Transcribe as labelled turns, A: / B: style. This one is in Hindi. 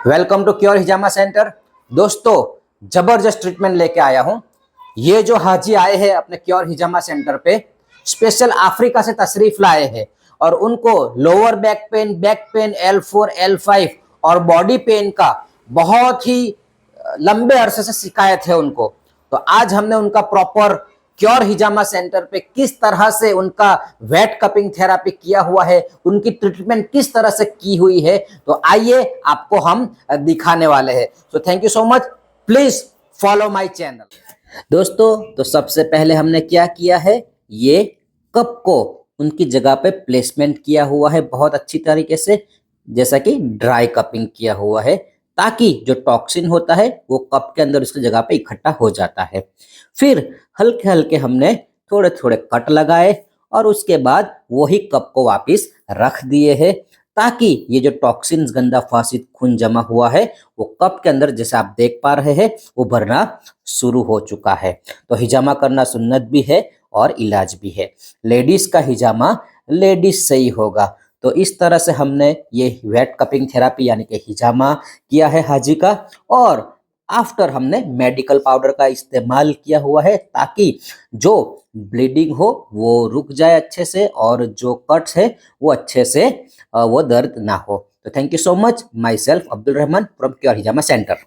A: Welcome to cure Hijama centre. दोस्तों, जबरदस्त ट्रीटमेंट लेके आया हूं। ये जो हाजी आए हैं अपने क्योर हिजामा सेंटर पे, स्पेशल अफ्रीका से तशरीफ लाए हैं और उनको lower back pain L4 L5 और बॉडी पेन का बहुत ही लंबे अरसे से शिकायत है उनको। तो आज हमने उनका प्रॉपर क्योर हिजामा सेंटर पे किस तरह से उनका वेट कपिंग थेरापी किया हुआ है, उनकी ट्रीटमेंट किस तरह से की हुई है, तो आइए आपको हम दिखाने वाले हैं। So thank you so much, please follow my channel. दोस्तों, तो सबसे पहले हमने क्या किया है, ये कप को उनकी जगह पे प्लेसमेंट किया हुआ है बहुत अच्छी तरीके से, जैसा कि ड्राई कपिंग किया हुआ है, ताकि जो टॉक्सिन होता है वो कप के अंदर उसकी जगह पे इकट्ठा हो जाता है। फिर हल्के हल्के हमने थोड़े थोड़े कट लगाए और उसके बाद वही कप को वापस रख दिए हैं, ताकि ये जो टॉक्सिन्स गंदा फासिद खून जमा हुआ है वो कप के अंदर, जैसे आप देख पा रहे हैं, वो भरना शुरू हो चुका है। तो हिजामा करना सुन्नत भी है और इलाज भी है। लेडीज का हिजामा लेडीज से ही होगा। तो इस तरह से हमने ये वेट कपिंग थेरापी यानी कि हिजामा किया है हाजी का, और आफ्टर हमने मेडिकल पाउडर का इस्तेमाल किया हुआ है, ताकि जो ब्लीडिंग हो वो रुक जाए अच्छे से और जो कट्स है वो अच्छे से वो दर्द ना हो। तो thank you so much, my self Abdul Rahman from cure Hijama centre.